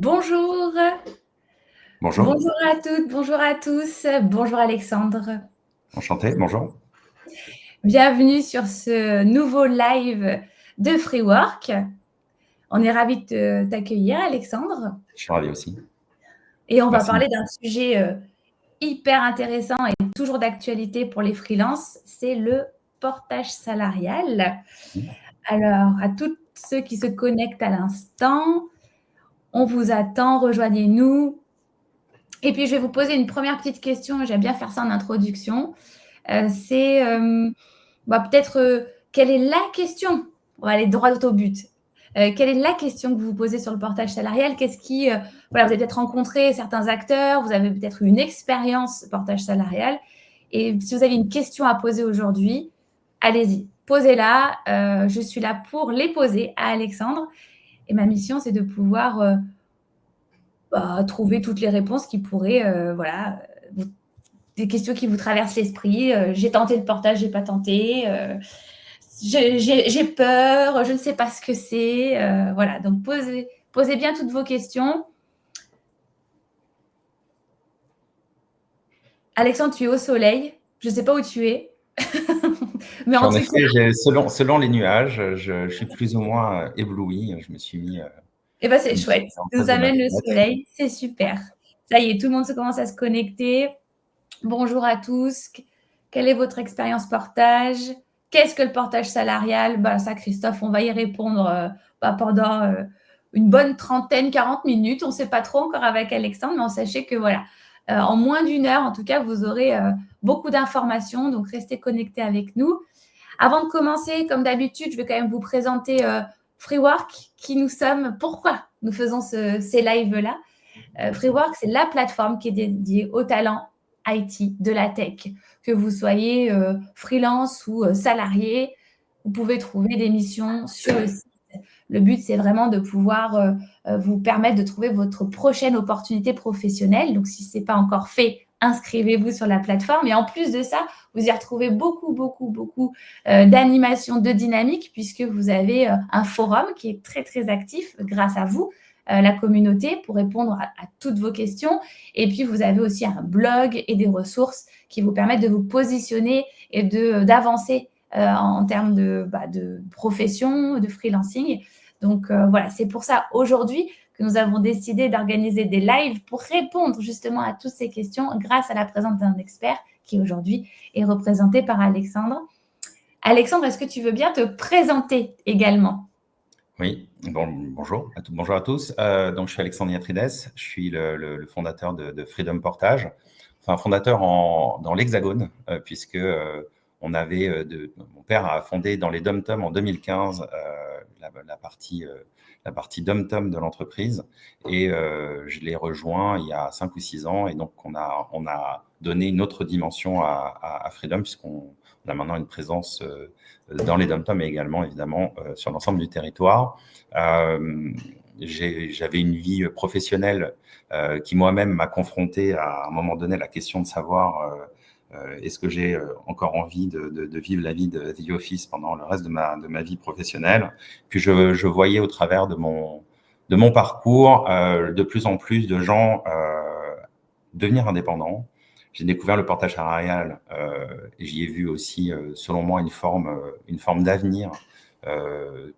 Bonjour, Bonjour, bonjour à toutes, bonjour à tous, bonjour Alexandre. enchanté, bonjour. Bienvenue sur ce nouveau live de Freework. On est ravis de t'accueillir Alexandre Je suis ravi aussi. et on va Merci. parler d'un sujet hyper intéressant et toujours d'actualité pour les freelances, c'est le portage salarial. Alors, à tous ceux qui se connectent à l'instant, on vous attend, rejoignez-nous. Et puis, je vais vous poser une première petite question, j'aime bien faire ça en introduction. C'est peut-être quelle est la question? On va aller droit au but. Quelle est la question que vous vous posez sur le portage salarial? Qu'est-ce qui, voilà, vous avez peut-être rencontré certains acteurs, vous avez peut-être eu une expérience portage salarial. Et si vous avez une question à poser aujourd'hui, allez-y, posez-la. Je suis là pour les poser à Alexandre. Et ma mission, c'est de pouvoir trouver toutes les réponses qui pourraient, des questions qui vous traversent l'esprit. J'ai tenté le portage, j'ai pas tenté. J'ai peur, je ne sais pas ce que c'est. Voilà, donc posez bien toutes vos questions. Alexandre, tu es au soleil. Je ne sais pas où tu es. Mais en En tout effet, cas, selon les nuages, je suis plus ou moins ébloui. Je me suis mis, c'est je me suis chouette. mis en Ça nous face de ma amène le fenêtre. soleil. C'est super. Ça y est, tout le monde se commence à se connecter. Bonjour à tous. Quelle est votre expérience portage? Qu'est-ce que le portage salarial? Ça, Christophe, on va y répondre pendant une bonne trentaine, 40 minutes. On ne sait pas trop encore avec Alexandre, mais sachez que voilà, en moins d'une heure, en tout cas, vous aurez beaucoup d'informations. Donc, restez connectés avec nous. Avant de commencer, comme d'habitude, je vais quand même vous présenter Freework, qui nous sommes, pourquoi nous faisons ces lives-là. Freework, c'est la plateforme qui est dédiée aux talents IT de la tech. Que vous soyez freelance ou salarié, vous pouvez trouver des missions sur le site. Le but, c'est vraiment de pouvoir vous permettre de trouver votre prochaine opportunité professionnelle. Donc, si ce n'est pas encore fait, inscrivez-vous sur la plateforme. Et en plus de ça, vous y retrouvez beaucoup d'animations, de dynamique, puisque vous avez un forum qui est très, très actif grâce à vous, la communauté, pour répondre à toutes vos questions. Et puis, vous avez aussi un blog et des ressources qui vous permettent de vous positionner et d'avancer en termes de profession, de freelancing. Donc, voilà, c'est pour ça aujourd'hui que nous avons décidé d'organiser des lives pour répondre justement à toutes ces questions grâce à la présence d'un expert qui aujourd'hui est représenté par Alexandre. Alexandre, est-ce que tu veux bien te présenter également? Oui, bonjour bonjour à tous. Donc, je suis Alexandre Yatrides. Je suis le fondateur de Freedom Portage. Enfin, fondateur dans l'Hexagone, puisque mon père a fondé dans les DomTom en 2015 la partie DomTom de l'entreprise, et je l'ai rejoint il y a 5 ou 6 ans, et donc on a donné une autre dimension à Freedom, puisqu'on a maintenant une présence dans les DomTom, mais également évidemment sur l'ensemble du territoire. J'avais une vie professionnelle qui moi-même m'a confronté à un moment donné à la question de savoir est-ce que j'ai encore envie de vivre la vie de The Office pendant le reste de ma vie professionnelle. Puis je voyais au travers de mon parcours de plus en plus de gens devenir indépendants. J'ai découvert le portage salarial et j'y ai vu aussi, selon moi, une forme d'avenir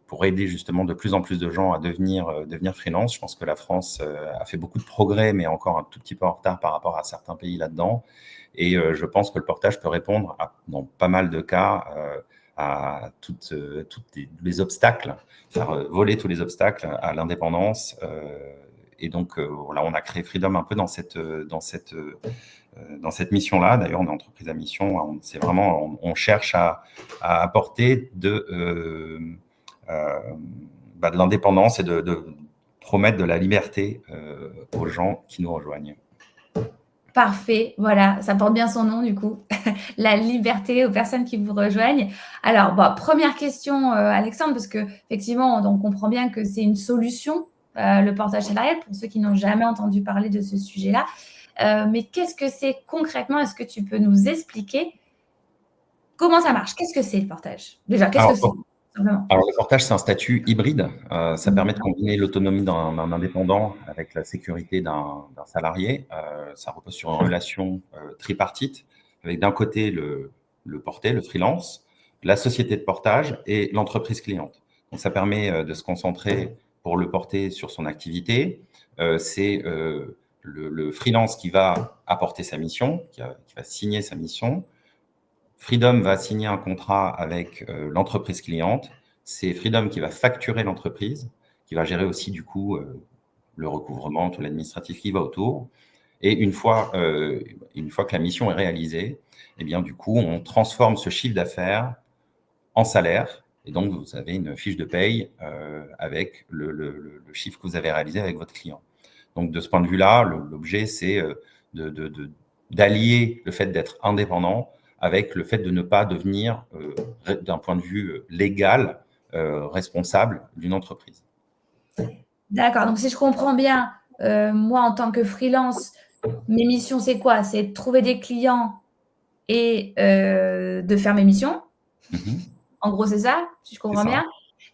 pour aider justement de plus en plus de gens à devenir freelance. Je pense que la France a fait beaucoup de progrès, mais encore un tout petit peu en retard par rapport à certains pays là-dedans. Et je pense que le portage peut répondre, dans pas mal de cas, à toutes les obstacles, faire voler tous les obstacles à l'indépendance. Et donc, voilà, on a créé Freedom un peu dans cette mission-là. D'ailleurs, on est entreprise à mission. C'est vraiment, on cherche à apporter de l'indépendance et de promettre de la liberté aux gens qui nous rejoignent. Parfait, voilà, ça porte bien son nom du coup. La liberté aux personnes qui vous rejoignent. Alors, première question, Alexandre, parce qu'effectivement, on comprend bien que c'est une solution, le portage salarial, pour ceux qui n'ont jamais entendu parler de ce sujet-là. Mais qu'est-ce que c'est concrètement? Est-ce que tu peux nous expliquer comment ça marche? Qu'est-ce que c'est le portage? Déjà, qu'est-ce que Alors, c'est? simplement. Alors, le portage, c'est un statut hybride. Ça permet de combiner l'autonomie d'un indépendant avec la sécurité d'un salarié. Ça repose sur une relation tripartite, avec d'un côté le porté, le freelance, la société de portage et l'entreprise cliente. Donc, ça permet de se concentrer pour le porter sur son activité. C'est le freelance qui va apporter sa mission, qui va signer sa mission. Freedom va signer un contrat avec l'entreprise cliente. C'est Freedom qui va facturer l'entreprise, qui va gérer aussi du coup le recouvrement, tout l'administratif qui va autour. Et une fois que la mission est réalisée, eh bien, du coup, on transforme ce chiffre d'affaires en salaire. Et donc, vous avez une fiche de paye avec le chiffre que vous avez réalisé avec votre client. Donc, de ce point de vue-là, l'objet, c'est d'allier le fait d'être indépendant avec le fait de ne pas devenir, d'un point de vue légal, responsable d'une entreprise. D'accord. Donc, si je comprends bien, moi, en tant que freelance, mes missions, c'est quoi? C'est de trouver des clients et de faire mes missions. En gros, c'est ça, si je comprends bien.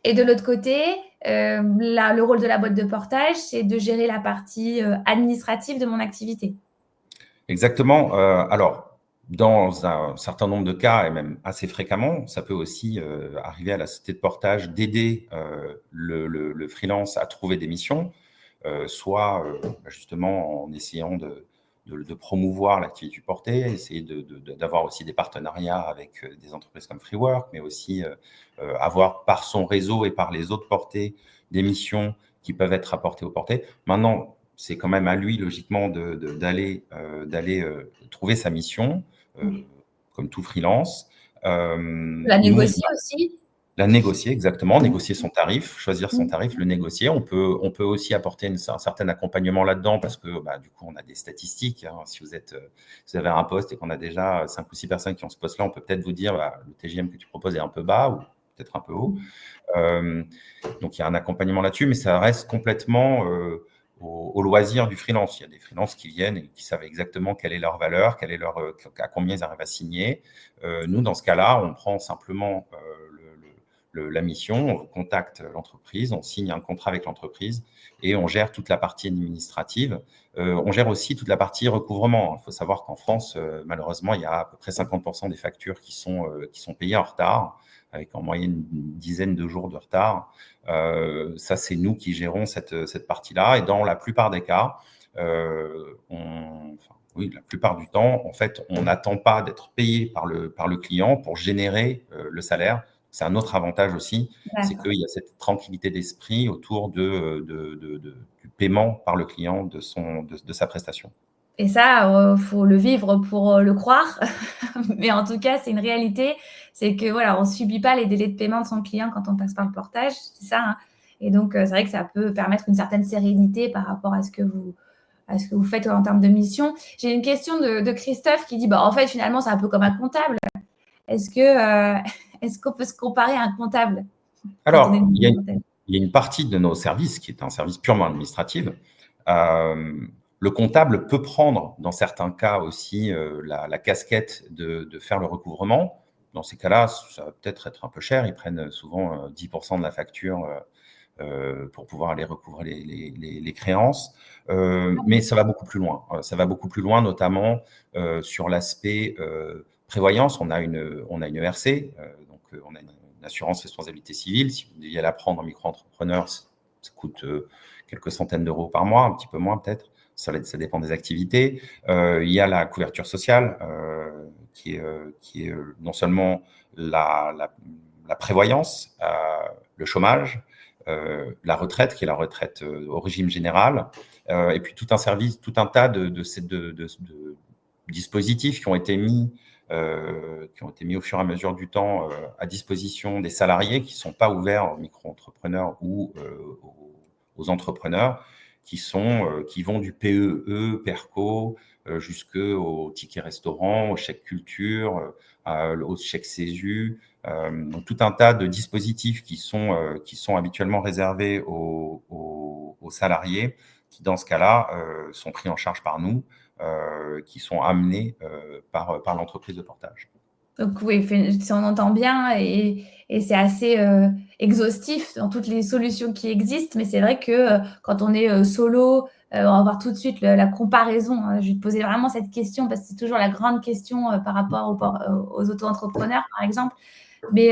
Et de l'autre côté, le rôle de la boîte de portage, c'est de gérer la partie administrative de mon activité. Exactement. Alors, dans un certain nombre de cas, et même assez fréquemment, ça peut aussi arriver à la société de portage d'aider le freelance à trouver des missions, soit justement en essayant de promouvoir l'activité portée, essayer d'avoir aussi des partenariats avec des entreprises comme Freework, mais aussi avoir par son réseau et par les autres portés des missions qui peuvent être apportées aux portés. Maintenant, c'est quand même à lui, logiquement, d'aller trouver sa mission, comme tout freelance. La Nous, négocier aussi. la négocier, exactement, négocier son tarif, choisir son tarif, le négocier. On peut aussi apporter un certain accompagnement là-dedans parce que du coup, on a des statistiques. Hein. Si vous avez un poste et qu'on a déjà 5 ou 6 personnes qui ont ce poste-là, on peut peut-être vous dire le TGM que tu proposes est un peu bas ou peut-être un peu haut. Donc, il y a un accompagnement là-dessus, mais ça reste complètement au loisir du freelance. Il y a des freelances qui viennent et qui savent exactement quelle est leur valeur, à combien ils arrivent à signer. Nous, dans ce cas-là, on prend simplement la mission, on contacte l'entreprise, on signe un contrat avec l'entreprise et on gère toute la partie administrative. On gère aussi toute la partie recouvrement. Il faut savoir qu'en France, malheureusement, il y a à peu près 50% des factures qui sont payées en retard, avec en moyenne une dizaine de jours de retard. Ça, c'est nous qui gérons cette partie-là. Et dans la plupart des cas, la plupart du temps, en fait, on n'attend pas d'être payé par le client pour générer le salaire. C'est un autre avantage aussi, c'est qu'il y a cette tranquillité d'esprit autour du paiement par le client de sa prestation. Et ça, faut le vivre pour le croire. Mais en tout cas, c'est une réalité. C'est que voilà, on subit pas les délais de paiement de son client quand on passe par le portage. C'est ça. Hein. Et donc, c'est vrai que ça peut permettre une certaine sérénité par rapport à ce que vous faites en termes de mission. J'ai une question de Christophe qui dit, en fait, finalement, c'est un peu comme un comptable. Est-ce qu'on peut se comparer à un comptable? Alors, il y a une partie de nos services qui est un service purement administratif. Le comptable peut prendre, dans certains cas aussi, la casquette de faire le recouvrement. Dans ces cas-là, ça va peut-être être un peu cher. Ils prennent souvent 10% de la facture pour pouvoir aller recouvrer les créances. Mais ça va beaucoup plus loin. Ça va beaucoup plus loin, notamment sur l'aspect prévoyance. On a une ERC, donc on a une assurance responsabilité civile. Si vous deviez la prendre en micro-entrepreneur, ça coûte quelques centaines d'euros par mois, un petit peu moins peut-être. Ça dépend des activités. Il y a la couverture sociale qui est non seulement la prévoyance, le chômage, la retraite, qui est la retraite au régime général, et puis tout un tas de dispositifs qui ont été mis au fur et à mesure du temps à disposition des salariés qui ne sont pas ouverts aux micro-entrepreneurs ou aux entrepreneurs, qui vont du PEE, PERCO, jusqu'au ticket restaurant, au chèque culture, au chèque CESU. Donc tout un tas de dispositifs qui sont habituellement réservés aux salariés, qui dans ce cas-là sont pris en charge par nous, qui sont amenés par l'entreprise de portage. Donc oui, si on entend bien, et et c'est assez exhaustif dans toutes les solutions qui existent. Mais c'est vrai que quand on est solo, on va voir tout de suite la comparaison. Hein. Je vais te poser vraiment cette question parce que c'est toujours la grande question par rapport aux auto-entrepreneurs, par exemple. Mais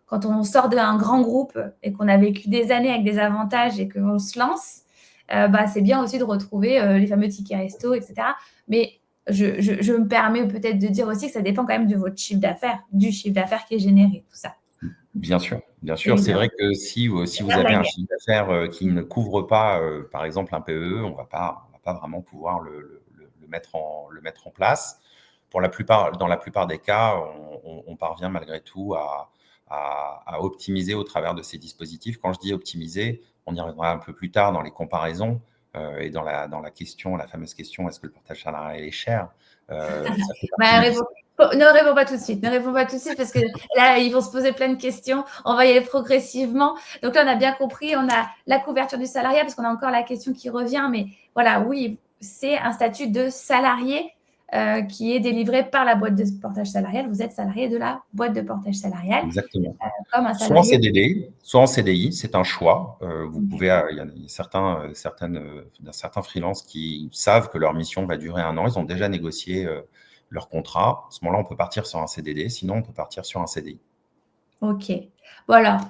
quand on sort d'un grand groupe et qu'on a vécu des années avec des avantages et qu'on se lance, c'est bien aussi de retrouver les fameux tickets resto, etc. Mais je me permets peut-être de dire aussi que ça dépend quand même de votre chiffre d'affaires, du chiffre d'affaires qui est généré, tout ça. Bien sûr, bien sûr. C'est Évidemment. vrai que si vous avez un chiffre d'affaires qui ne couvre pas, par exemple, un PEE, on va pas vraiment pouvoir le mettre en place. Dans la plupart des cas, on parvient malgré tout à optimiser au travers de ces dispositifs. Quand je dis optimiser, on y reviendra un peu plus tard dans les comparaisons et dans la question, la fameuse question, est-ce que le portage salarial est cher? Ça fait partie du Ne réponds pas tout de suite. Ne réponds pas tout de suite parce que là, ils vont se poser plein de questions. On va y aller progressivement. Donc là, on a bien compris. On a la couverture du salariat parce qu'on a encore la question qui revient. Mais voilà, oui, c'est un statut de salarié qui est délivré par la boîte de portage salarial. Vous êtes salarié de la boîte de portage salarial. Exactement. Comme un Soit en salarié. CDD, soit en CDI, c'est un choix. Vous pouvez, D'accord. il y a certains freelances qui savent que leur mission va durer 1 an. Ils ont déjà négocié leur contrat. À ce moment-là, on peut partir sur un CDD. Sinon, on peut partir sur un CDI. Ok. Bon alors,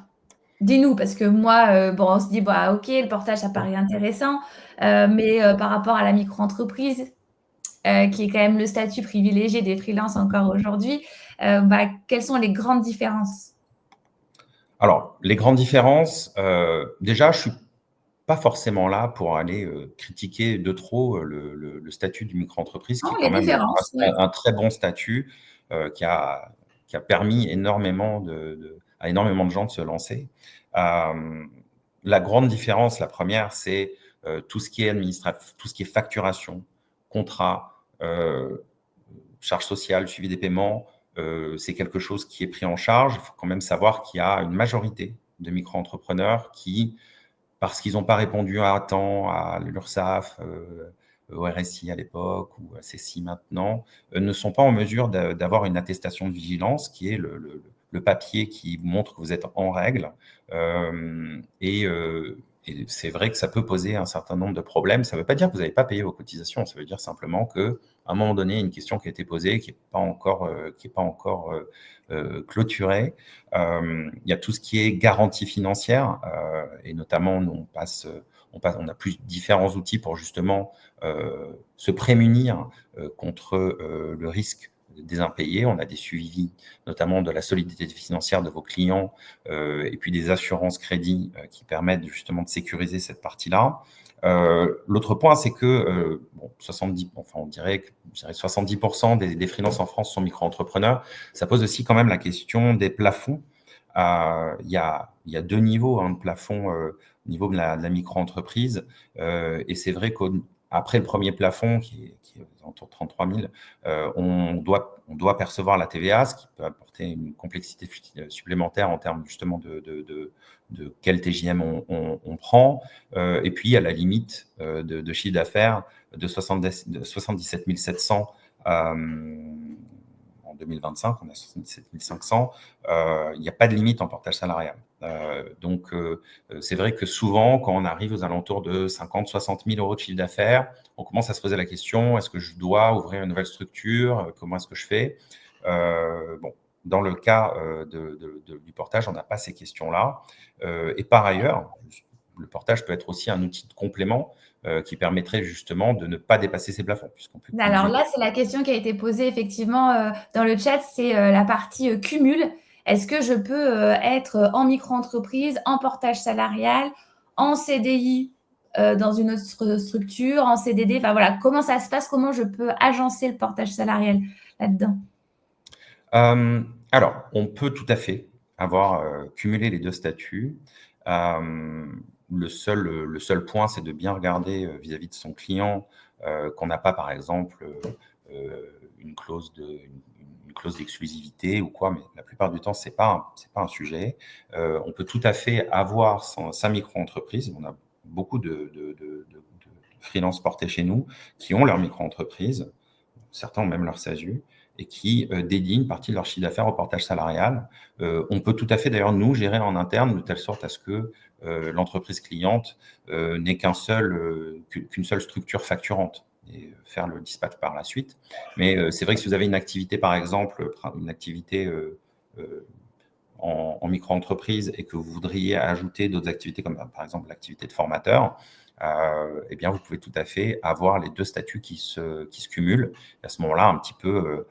dis-nous, parce que moi, on se dit, ok, le portage, ça paraît intéressant, mais par rapport à la micro-entreprise, qui est quand même le statut privilégié des freelances encore aujourd'hui, quelles sont les grandes différences? Alors, les grandes différences, déjà, je suis pas forcément là pour aller critiquer de trop le statut du micro-entreprise, Non, qui est quand les même différences, oui. un très bon statut qui a permis à énormément de gens de se lancer. La grande différence, la première, c'est tout ce qui est administratif, tout ce qui est facturation, contrat, charges sociales, suivi des paiements. C'est quelque chose qui est pris en charge. Il faut quand même savoir qu'il y a une majorité de micro-entrepreneurs qui, parce qu'ils n'ont pas répondu à temps à l'URSSAF, au RSI à l'époque ou à CECI maintenant, ne sont pas en mesure d'avoir une attestation de vigilance qui est le papier qui vous montre que vous êtes en règle. Et c'est vrai que ça peut poser un certain nombre de problèmes. Ça ne veut pas dire que vous n'avez pas payé vos cotisations. Ça veut dire simplement qu'à un moment donné, il y a une question qui a été posée, qui n'est pas encore clôturée. Il y a tout ce qui est garantie financière et notamment, nous, on a plus différents outils pour justement se prémunir contre le risque des impayés. On a des suivis, notamment de la solidité financière de vos clients et puis des assurances crédits qui permettent justement de sécuriser cette partie-là. L'autre point, c'est que 70% des freelances en France sont micro-entrepreneurs. Ça pose aussi quand même la question des plafonds. Il y a 2 niveaux de plafond au niveau de la micro-entreprise. Et c'est vrai qu'après le premier plafond, qui est autour de 33 000, on doit percevoir la TVA, ce qui peut apporter une complexité supplémentaire en termes justement de quel TJM on prend. Et puis, il y a la limite de chiffre d'affaires de 77 700 en 2025, on a 77 500. Il n'y a pas de limite en portage salarial. Donc, c'est vrai que souvent, quand on arrive aux alentours de 50 000 60 000 euros de chiffre d'affaires, on commence à se poser la question, est-ce que je dois ouvrir une nouvelle structure? Comment est-ce que je fais? Dans le cas du portage, on n'a pas ces questions-là. Et par ailleurs, le portage peut être aussi un outil de complément qui permettrait justement de ne pas dépasser ces plafonds. Alors là, c'est la question qui a été posée effectivement dans le chat, c'est la partie cumul. Est-ce que je peux être en micro-entreprise, en portage salarial, en CDI dans une autre structure, en CDD? Enfin voilà, comment ça se passe? Comment je peux agencer le portage salarial là-dedans? Alors, on peut tout à fait avoir cumulé les 2 statuts. Le seul point, c'est de bien regarder vis-à-vis de son client qu'on n'a pas, par exemple, une clause d'exclusivité ou quoi, mais la plupart du temps, c'est pas un sujet. On peut tout à fait avoir sa micro-entreprise. On a beaucoup de freelances portés chez nous qui ont leur micro-entreprise. Certains ont même leur SASU. et qui dédient une partie de leur chiffre d'affaires au portage salarial. On peut tout à fait d'ailleurs nous gérer en interne de telle sorte à ce que l'entreprise cliente n'ait qu'une seule structure facturante et faire le dispatch par la suite. Mais c'est vrai que si vous avez une activité, par exemple, une activité en micro-entreprise et que vous voudriez ajouter d'autres activités comme par exemple l'activité de formateur, eh bien, vous pouvez tout à fait avoir les deux statuts qui se cumulent. Et à ce moment-là, un petit peu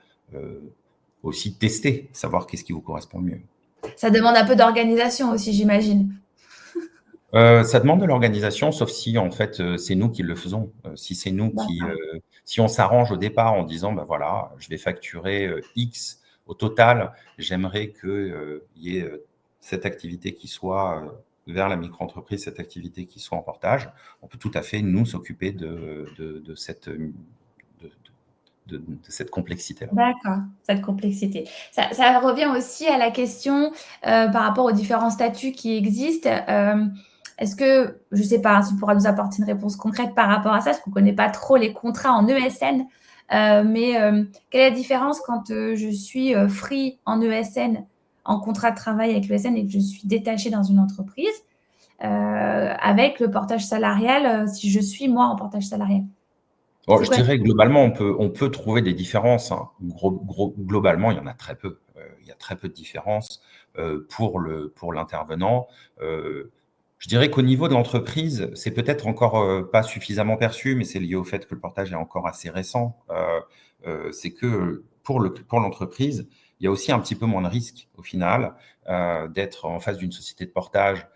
aussi tester, savoir qu'est-ce qui vous correspond le mieux. Ça demande un peu d'organisation aussi, j'imagine. Ça demande de l'organisation, sauf si en fait c'est nous qui le faisons. Si c'est nous qui, si on s'arrange au départ en disant, ben voilà, je vais facturer X au total, j'aimerais qu'il y ait cette activité qui soit vers la micro-entreprise, cette activité qui soit en portage, on peut tout à fait nous s'occuper de cette complexité-là. D'accord, cette complexité. Ça revient aussi à la question par rapport aux différents statuts qui existent. Est-ce que, je ne sais pas si tu pourras nous apporter une réponse concrète par rapport à ça, parce qu'on ne connaît pas trop les contrats en ESN, mais quelle est la différence quand je suis free en ESN, en contrat de travail avec l'ESN et que je suis détachée dans une entreprise, avec le portage salarial, si je suis moi en portage salarial? Bon, je dirais globalement, on peut trouver des différences. Hein. Globalement, il y en a très peu. Il y a très peu de différences pour l'intervenant. Je dirais qu'au niveau de l'entreprise, c'est peut-être encore pas suffisamment perçu, mais c'est lié au fait que le portage est encore assez récent. C'est que pour l'entreprise, il y a aussi un petit peu moins de risque au final d'être en face d'une société de portage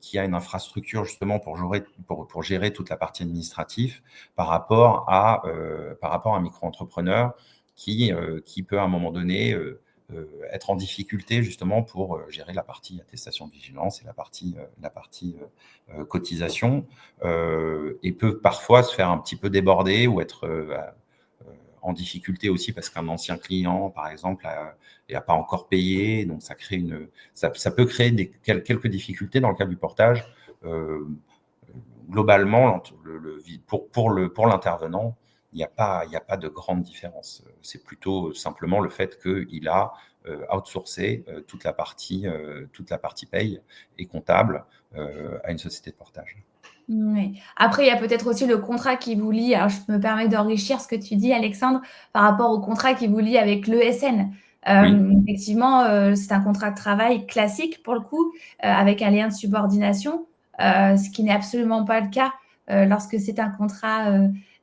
qui a une infrastructure justement pour gérer toute la partie administrative par rapport à un micro-entrepreneur qui peut à un moment donné être en difficulté justement pour gérer la partie attestation de vigilance et la partie cotisation et peut parfois se faire un petit peu déborder ou être en difficulté aussi parce qu'un ancien client, par exemple, n'a pas encore payé. Donc, ça peut créer quelques difficultés dans le cas du portage. Globalement, pour l'intervenant, il n'y a pas de grande différence. C'est plutôt simplement le fait qu'il a outsourcé toute la partie paye et comptable à une société de portage. Oui. Après, il y a peut-être aussi le contrat qui vous lie. Alors, je me permets d'enrichir ce que tu dis, Alexandre, par rapport au contrat qui vous lie avec l'ESN. Oui. Effectivement, c'est un contrat de travail classique pour le coup, avec un lien de subordination, ce qui n'est absolument pas le cas lorsque c'est un contrat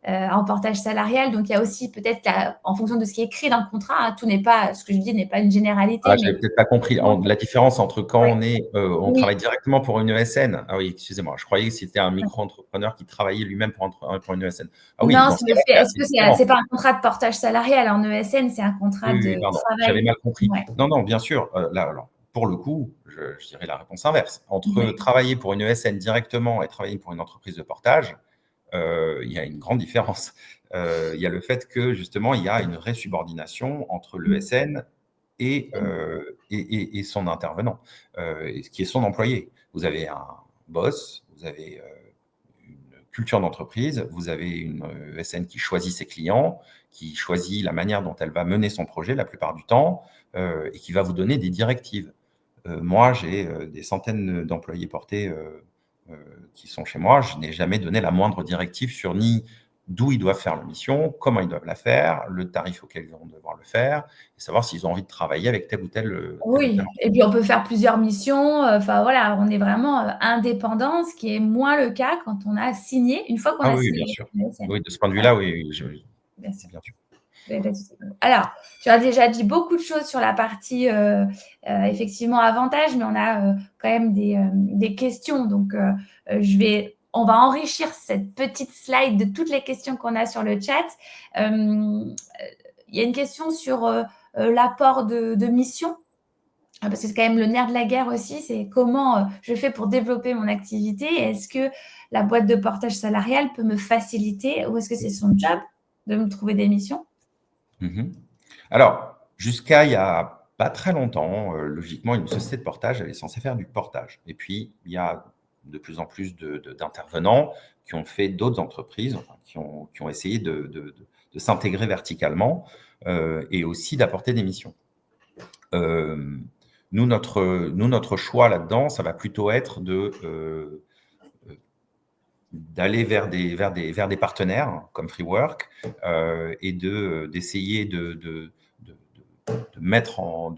en portage salarial. Donc, il y a aussi peut-être en fonction de ce qui est écrit dans le contrat, hein, tout n'est pas, ce que je dis n'est pas une généralité, Je mais n'avais peut-être pas compris la différence entre quand ouais. on Oui. travaille directement pour une ESN. Ah oui, excusez-moi, je croyais que c'était un micro-entrepreneur qui travaillait lui-même pour une ESN. Ah oui, Non, dans ce cas-là, c'est est-ce assez que différent. c'est pas un contrat de portage salarial en ESN, c'est un contrat Oui, de oui, pardon, j'avais travail. mal compris. Ouais. Non, non, bien sûr. Là, alors, pour le coup, je dirais la réponse inverse. Entre Ouais. travailler pour une ESN directement et travailler pour une entreprise de portage, il y a une grande différence. Il y a le fait que justement, il y a une vraie subordination entre l'ESN et son intervenant, qui est son employé. Vous avez un boss, vous avez une culture d'entreprise, vous avez une ESN qui choisit ses clients, qui choisit la manière dont elle va mener son projet la plupart du temps et qui va vous donner des directives. Moi, j'ai des centaines d'employés portés qui sont chez moi. Je n'ai jamais donné la moindre directive sur ni d'où ils doivent faire la mission, comment ils doivent la faire, le tarif auquel ils vont devoir le faire, et savoir s'ils ont envie de travailler avec tel ou tel Oui, et puis on peut faire plusieurs missions, enfin voilà, on est vraiment, indépendant, ce qui est moins le cas quand on a signé une fois qu'on Ah a oui, signé bien avec sûr. une ESN. Oui, de ce point de Voilà, vue-là, oui, oui, bien sûr. bien sûr. Alors, tu as déjà dit beaucoup de choses sur la partie, effectivement avantages, mais on a, quand même des questions. Donc, on va enrichir cette petite slide de toutes les questions qu'on a sur le chat. Il y a une question sur, l'apport de missions. Parce que c'est quand même le nerf de la guerre aussi, c'est comment je fais pour développer mon activité. Est-ce que la boîte de portage salarial peut me faciliter ou est-ce que c'est son job de me trouver des missions? Alors, jusqu'à il y a pas très longtemps, logiquement, une société de portage, elle est censée faire du portage. Et puis, il y a de plus en plus d'intervenants qui ont fait d'autres entreprises, enfin, qui ont essayé de s'intégrer verticalement. et aussi d'apporter des missions. Nous, notre choix là-dedans, ça va plutôt être d'aller vers des partenaires comme Freework et d'essayer de mettre en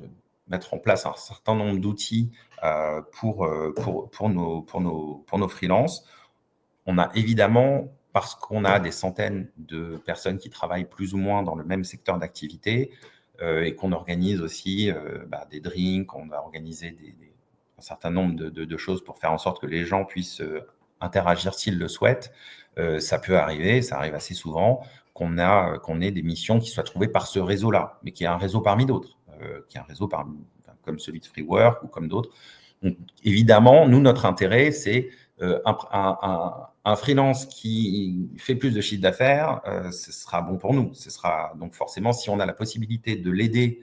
place un certain nombre d'outils pour nos freelances. On a évidemment, parce qu'on a des centaines de personnes qui travaillent plus ou moins dans le même secteur d'activité et qu'on organise aussi des drinks, on va organiser un certain nombre de choses pour faire en sorte que les gens puissent interagir s'ils le souhaitent. Ça peut arriver, ça arrive assez souvent, qu'on ait des missions qui soient trouvées par ce réseau-là, mais qui est un réseau parmi d'autres, qui est un réseau comme celui de Freework ou comme d'autres. Donc, évidemment, nous, notre intérêt, c'est un freelance qui fait plus de chiffre d'affaires, ce sera bon pour nous. Donc forcément, si on a la possibilité de l'aider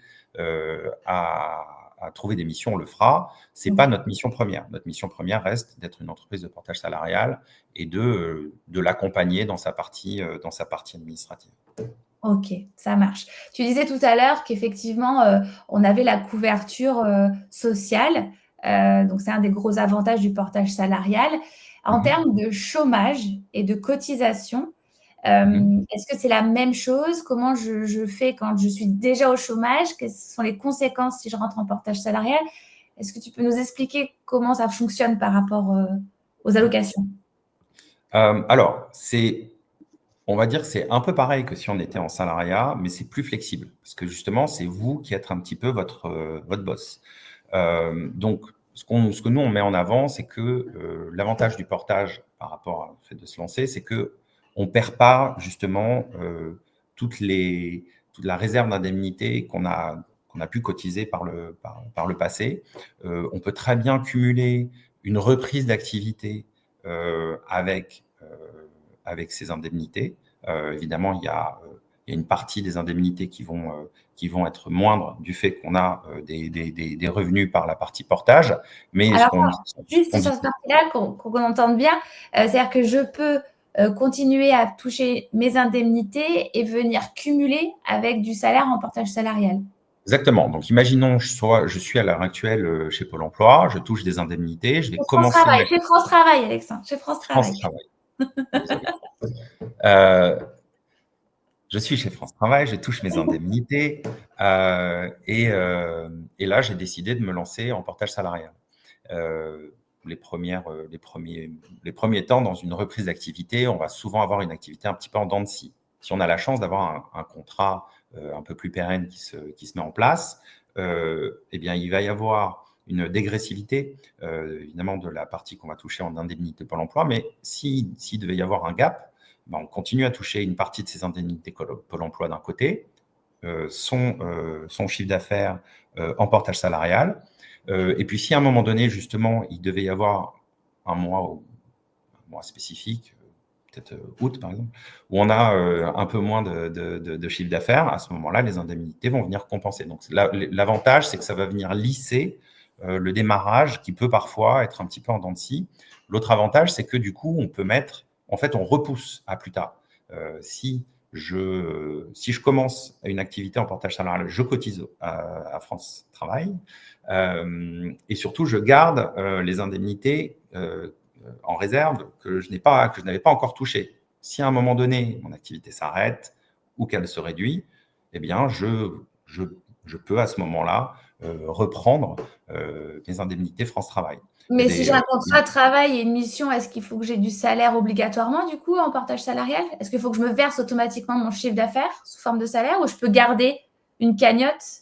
à trouver des missions, on le fera. Ce n'est pas notre mission première. Notre mission première reste d'être une entreprise de portage salarial et de l'accompagner dans sa partie administrative. Ok, ça marche. Tu disais tout à l'heure qu'effectivement, on avait la couverture sociale. Donc, c'est un des gros avantages du portage salarial. En termes de chômage et de cotisation, est-ce que c'est la même chose? Comment je fais quand je suis déjà au chômage? Quelles sont les conséquences si je rentre en portage salarial? Est-ce que tu peux nous expliquer comment ça fonctionne par rapport aux allocations? Alors, on va dire que c'est un peu pareil que si on était en salariat, mais c'est plus flexible parce que justement, c'est vous qui êtes un petit peu votre boss. Donc, ce que nous, on met en avant, c'est que l'avantage du portage par rapport au fait de se lancer, c'est qu'on ne perd pas justement toute la réserve d'indemnité qu'on a pu cotiser par le passé. On peut très bien cumuler une reprise d'activité avec ces indemnités. Évidemment, il y a une partie des indemnités qui vont être moindres du fait qu'on a des revenus par la partie portage. Mais alors, juste sur cette partie-là, qu'on entende bien, c'est-à-dire que je peux continuer à toucher mes indemnités et venir cumuler avec du salaire en portage salarial. Exactement. Donc, imaginons, je suis à l'heure actuelle chez Pôle emploi, je touche des indemnités, je vais commencer... Chez France Travail, Alexandre, chez France Travail. Je suis chez France Travail, je touche mes indemnités et là, j'ai décidé de me lancer en portage salarial. Les premiers temps, dans une reprise d'activité, on va souvent avoir une activité un petit peu en dents de scie. Si on a la chance d'avoir un contrat un peu plus pérenne qui se met en place, eh bien, il va y avoir une dégressivité, évidemment, de la partie qu'on va toucher en indemnité Pôle emploi. Mais s'il devait y avoir un gap, on continue à toucher une partie de ces indemnités Pôle emploi d'un côté, son chiffre d'affaires en portage salarial. Et puis, si à un moment donné, justement, il devait y avoir un mois spécifique, peut-être août par exemple, où on a un peu moins de chiffre d'affaires, à ce moment-là, les indemnités vont venir compenser. Donc, l'avantage, c'est que ça va venir lisser le démarrage qui peut parfois être un petit peu en dents de scie. L'autre avantage, c'est que du coup, on repousse à plus tard. Si je commence une activité en portage salarial, je cotise à France Travail et surtout, je garde les indemnités en réserve que je n'avais pas encore touchées. Si à un moment donné, mon activité s'arrête ou qu'elle se réduit, eh bien, je peux à ce moment-là reprendre mes indemnités France Travail. Mais si j'ai un contrat de travail et une mission, est-ce qu'il faut que j'ai du salaire obligatoirement, du coup, en portage salarial? Est-ce qu'il faut que je me verse automatiquement mon chiffre d'affaires sous forme de salaire ou je peux garder une cagnotte?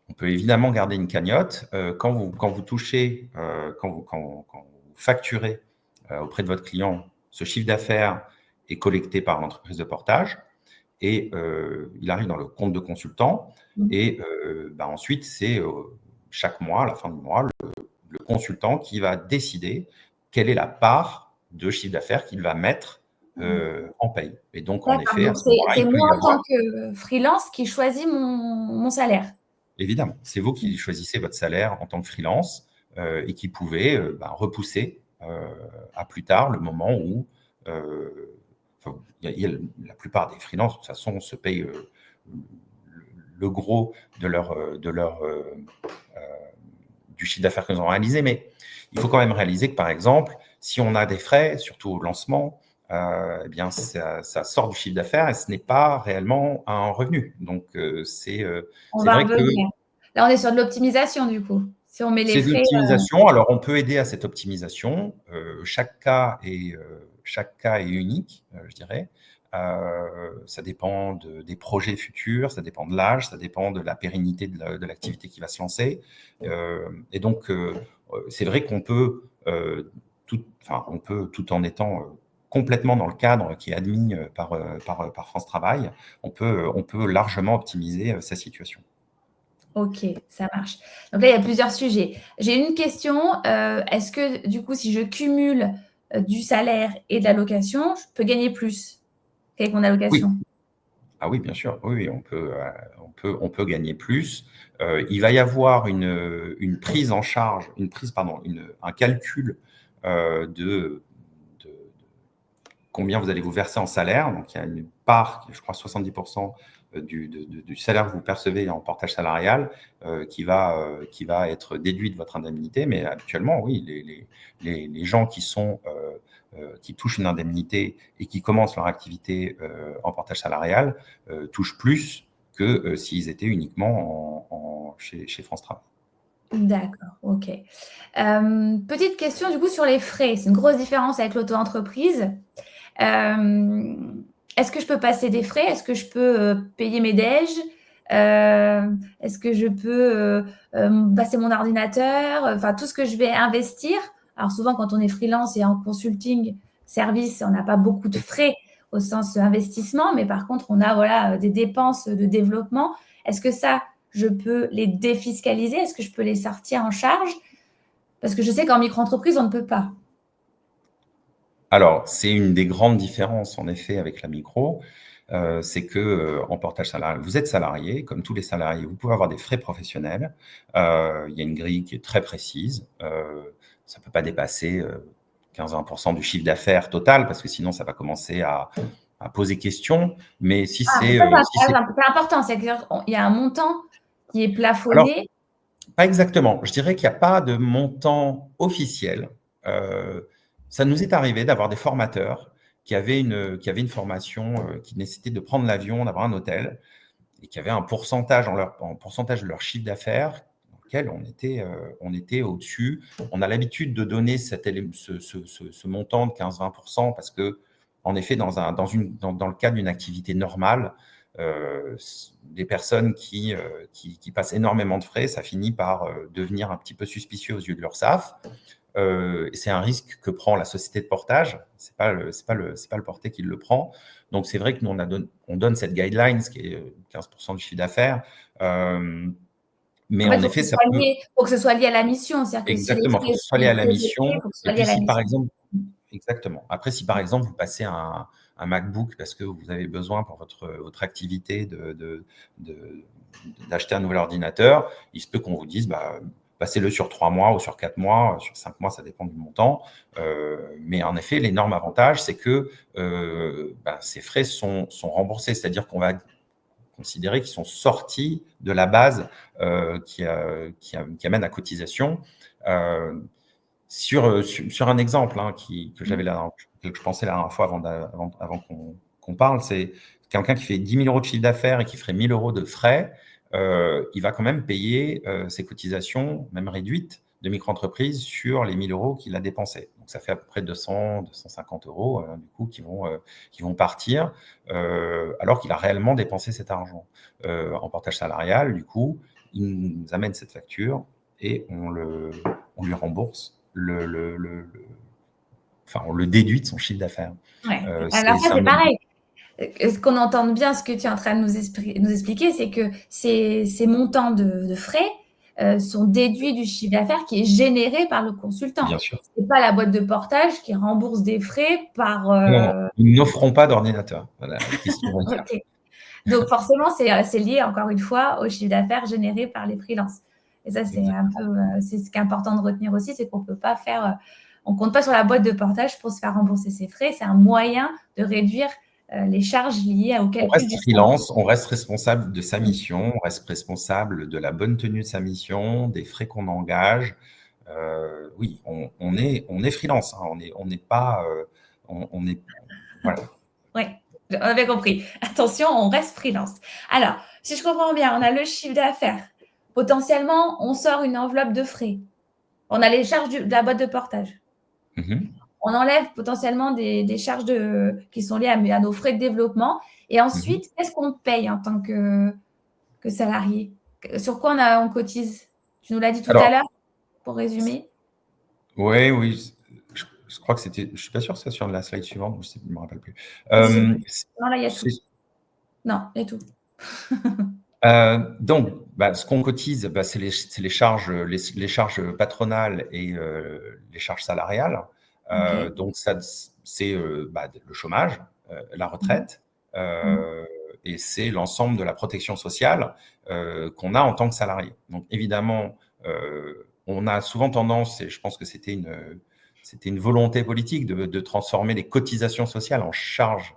On peut évidemment garder une cagnotte. Quand vous touchez, quand vous facturez auprès de votre client, ce chiffre d'affaires est collecté par l'entreprise de portage et il arrive dans le compte de consultant. Et ensuite, c'est chaque mois, à la fin du mois, le consultant qui va décider quelle est la part de chiffre d'affaires qu'il va mettre en paye. Et donc, en effet, c'est moi en tant que freelance qui choisis mon salaire. Évidemment, c'est vous qui choisissez votre salaire en tant que freelance et qui pouvez repousser à plus tard le moment où la plupart des freelances, de toute façon, se payent le gros du chiffre d'affaires que nous avons réalisé. Mais il faut quand même réaliser que, par exemple, si on a des frais, surtout au lancement, eh bien, ça sort du chiffre d'affaires et ce n'est pas réellement un revenu. Donc, c'est vrai que là, on est sur de l'optimisation, du coup. Si on met les c'est de frais. l'optimisation. Alors, on peut aider à cette optimisation. Chaque cas est unique, je dirais. Ça dépend des projets futurs, ça dépend de l'âge, ça dépend de la pérennité de l'activité qui va se lancer. Et donc, c'est vrai qu'on peut, tout en étant complètement dans le cadre qui est admis par France Travail, on peut largement optimiser sa situation. Ok, ça marche. Donc là, il y a plusieurs sujets. J'ai une question. Est-ce que, du coup, si je cumule du salaire et de la location, je peux gagner plus qu'avec mon allocation? Oui. Ah oui, bien sûr. Oui, on peut gagner plus. Il va y avoir une prise en charge, un calcul de combien vous allez vous verser en salaire. Donc, il y a une part, je crois 70% du salaire que vous percevez en portage salarial qui va être déduit de votre indemnité. Mais actuellement, oui, les gens qui touchent une indemnité et qui commencent leur activité en portage salarial touchent plus que s'ils étaient uniquement chez France Travail. D'accord, ok. Petite question, du coup, sur les frais. C'est une grosse différence avec l'auto-entreprise. Est-ce que je peux passer des frais? Est-ce que je peux payer mes déj? Est-ce que je peux passer mon ordinateur? Enfin, tout ce que je vais investir. Alors souvent, quand on est freelance et en consulting service, on n'a pas beaucoup de frais au sens investissement, mais par contre, on a des dépenses de développement. Est-ce que ça, je peux les défiscaliser? Est-ce que je peux les sortir en charge? Parce que je sais qu'en micro-entreprise, on ne peut pas. Alors, c'est une des grandes différences, en effet, avec la micro. C'est que en portage salarial, vous êtes salarié, comme tous les salariés, vous pouvez avoir des frais professionnels. Il y a une grille qui est très précise. Ça ne peut pas dépasser 15-20% du chiffre d'affaires total, parce que sinon, ça va commencer à poser question. Mais si c'est... c'est important, c'est qu'il y a un montant qui est Alors, plafonné. pas exactement. Je dirais qu'il n'y a pas de montant officiel. Ça nous est arrivé d'avoir des formateurs qui avaient une formation qui nécessitait de prendre l'avion, d'avoir un hôtel, et qui avaient un pourcentage en pourcentage de leur chiffre d'affaires dans lequel on était au-dessus. On a l'habitude de donner ce montant de 15-20% parce que, en effet, dans le cadre d'une activité normale, des personnes qui passent énormément de frais, ça finit par devenir un petit peu suspicieux aux yeux de l'URSSAF. C'est un risque que prend la société de portage. C'est pas le porté qui le prend. Donc, c'est vrai que nous, on donne cette guideline, ce qui est 15% du chiffre d'affaires. Mais en effet, ça peut... Il faut que ce soit lié à la mission. Exactement, il faut que ce soit lié à la mission. Et puis, si par exemple... Exactement. Après, si par exemple, vous passez un MacBook parce que vous avez besoin pour votre activité d'acheter un nouvel ordinateur, il se peut qu'on vous dise, passez-le sur 3 mois ou sur 4 mois, sur 5 mois, ça dépend du montant. Mais en effet, l'énorme avantage, c'est que ces frais sont remboursés, c'est-à-dire qu'on va considérer qu'ils sont sortis de la base qui amène à cotisation. Sur un exemple que j'avais là, que je pensais la dernière fois avant qu'on parle, c'est quelqu'un qui fait 10 000 € de chiffre d'affaires et qui ferait 1 000 € de frais, il va quand même payer ses cotisations, même réduites, de micro-entreprise sur les 1 000 € qu'il a dépensés. Donc, ça fait à peu près 200-250 € du coup, qui vont partir, alors qu'il a réellement dépensé cet argent. En portage salarial, du coup, il nous amène cette facture et on lui rembourse on le déduit de son chiffre d'affaires. Ouais. Alors ça, c'est pareil. Ce qu'on entende bien, ce que tu es en train de nous expliquer, c'est que ces montants de frais sont déduits du chiffre d'affaires qui est généré par le consultant. Bien sûr. Ce n'est pas la boîte de portage qui rembourse des frais par... Non, nous n'offrons pas d'ordinateur. Voilà, okay. Donc forcément, c'est lié, encore une fois, au chiffre d'affaires généré par les freelances. Et ça, c'est c'est ce qui est important de retenir aussi, c'est qu'on ne peut pas faire... on ne compte pas sur la boîte de portage pour se faire rembourser ses frais. C'est un moyen de réduire les charges liées au On calcul reste du salaire. freelance, on reste responsable de sa mission, on reste responsable de la bonne tenue de sa mission, des frais qu'on engage. Oui, on est freelance, hein, on n'est pas, on est, voilà. Oui, on avait compris. Attention, on reste freelance. Alors, si je comprends bien, on a le chiffre d'affaires. Potentiellement, on sort une enveloppe de frais. On a les charges de la boîte de portage. Mhm. On enlève potentiellement des charges qui sont liées à nos frais de développement. Et Mhm. ensuite, qu'est-ce qu'on paye en tant que salarié? Sur quoi on cotise? Tu nous l'as dit tout à Alors, l'heure, pour résumer. oui, je crois que c'était, je suis pas sûr que c'est sur la slide suivante, je ne me rappelle plus. Je sais plus. Non, là, il y a C'est- tout. Non, il y a tout. donc, ce qu'on cotise, c'est les charges, les charges patronales et les charges salariales. OK. Donc, ça, c'est le chômage, la Mhm. retraite, Mhm. euh, et c'est l'ensemble de la protection sociale qu'on a en tant que salarié. Donc, évidemment, on a souvent tendance, et je pense que c'était une volonté politique de transformer les cotisations sociales en charges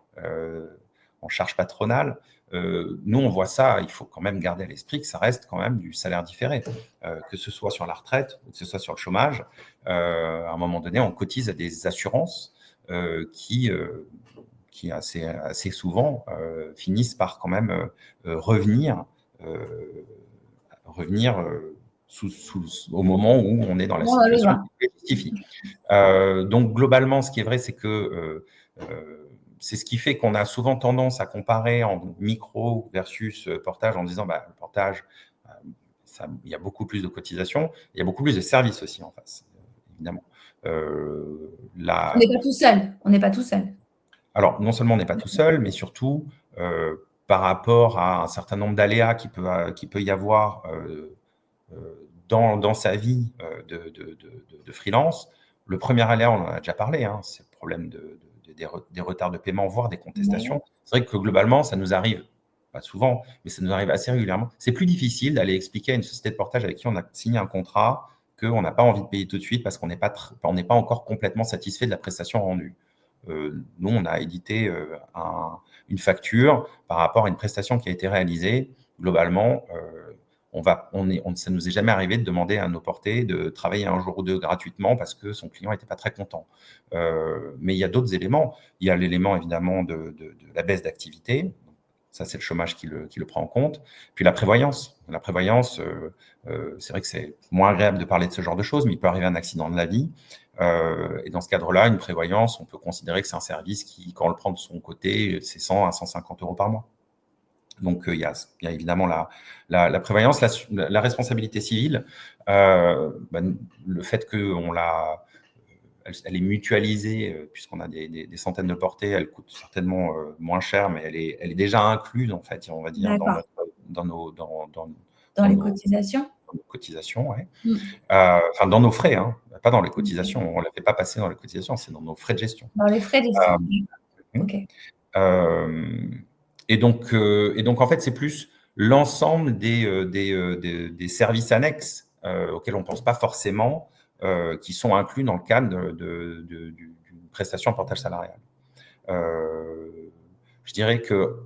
patronales. Nous, on voit ça, il faut quand même garder à l'esprit que ça reste quand même du salaire différé, que ce soit sur la retraite ou que ce soit sur le chômage. À un moment donné, on cotise à des assurances qui assez souvent finissent par quand même revenir, revenir au moment où on est dans la Bon, on a situation besoin. qui le justifie. Donc globalement, ce qui est vrai, c'est que c'est ce qui fait qu'on a souvent tendance à comparer en micro versus portage en disant le portage, il y a beaucoup plus de cotisations, il y a beaucoup plus de services aussi en face, évidemment. On n'est pas tout seul. On n'est pas tout seul. Alors, non seulement on n'est pas tout seul, mais surtout, par rapport à un certain nombre d'aléas qui peut y avoir dans sa vie de freelance. Le premier aléa, on en a déjà parlé, hein, c'est le problème des retards de paiement, voire des Ouais. contestations. C'est vrai que globalement, ça nous arrive, pas souvent, mais ça nous arrive assez régulièrement. C'est plus difficile d'aller expliquer à une société de portage avec qui on a signé un contrat qu'on n'a pas envie de payer tout de suite parce qu'on n'est pas encore complètement satisfait de la prestation rendue. Nous, on a édité une facture par rapport à une prestation qui a été réalisée. Globalement, ça nous est jamais arrivé de demander à nos portés de travailler un jour ou deux gratuitement parce que son client n'était pas très content. Mais il y a d'autres éléments. Il y a l'élément évidemment de la baisse d'activité. Ça, c'est le chômage qui le prend en compte. Puis la prévoyance. La prévoyance, c'est vrai que c'est moins agréable de parler de ce genre de choses, mais il peut arriver un accident de la vie. Et dans ce cadre-là, une prévoyance, on peut considérer que c'est un service qui, quand on le prend de son côté, c'est 100 à 150 euros par mois. Donc, il y a évidemment la prévoyance, la responsabilité civile, le fait qu'on elle est mutualisée, puisqu'on a des centaines de portées, elle coûte certainement moins cher, mais elle est déjà incluse, en fait, on va dire, D'accord. dans nos Dans les cotisations. cotisations, ouais. Mm. Enfin, dans nos frais, hein, pas dans les cotisations, on ne la fait pas passer dans les cotisations, c'est dans nos frais de gestion. Dans les frais de gestion. Euh, OK. Euh, et donc, en fait, c'est plus l'ensemble des services annexes auxquels on ne pense pas forcément, qui sont inclus dans le cadre d'une prestation en portage salarial. Je dirais que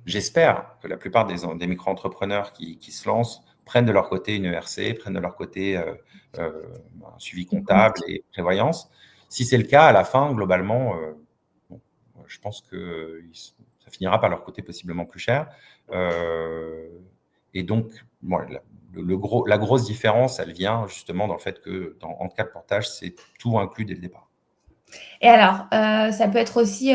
j'espère que la plupart des micro-entrepreneurs qui se lancent prennent de leur côté une ERC, prennent de leur côté un suivi comptable et prévoyance. Si c'est le cas, à la fin, globalement, bon, je pense que ça finira par leur coûter possiblement plus cher. Et donc, la grosse différence, elle vient justement dans le fait que, en cas de portage, c'est tout inclus dès le départ. Et alors, ça peut être aussi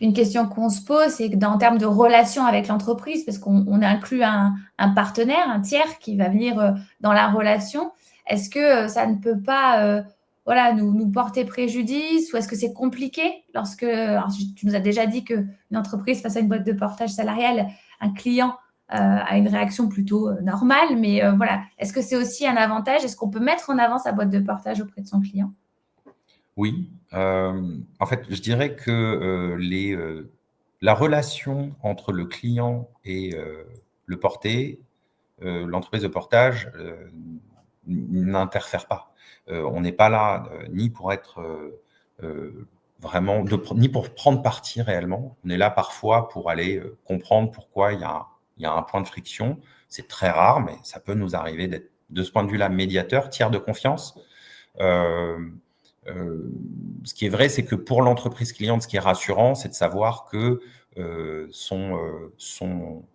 une question qu'on se pose, c'est que en termes de relation avec l'entreprise, parce qu'on inclut un partenaire, un tiers qui va venir dans la relation, est-ce que ça ne peut pas voilà, nous porter préjudice ou est-ce que c'est compliqué lorsque, alors, tu nous as déjà dit qu'une entreprise face à une boîte de portage salarial, un client a une réaction plutôt normale, mais voilà, est-ce que c'est aussi un avantage? Est-ce qu'on peut mettre en avant sa boîte de portage auprès de son client? Oui, en fait, je dirais que la relation entre le client et le porté, l'entreprise de portage n'interfère pas. On n'est pas là ni pour être vraiment, ni pour prendre parti réellement. On est là parfois pour aller comprendre pourquoi il y a un point de friction. C'est très rare, mais ça peut nous arriver d'être, de ce point de vue-là, médiateur, tiers de confiance. Ce qui est vrai, c'est que pour l'entreprise cliente, ce qui est rassurant, c'est de savoir que son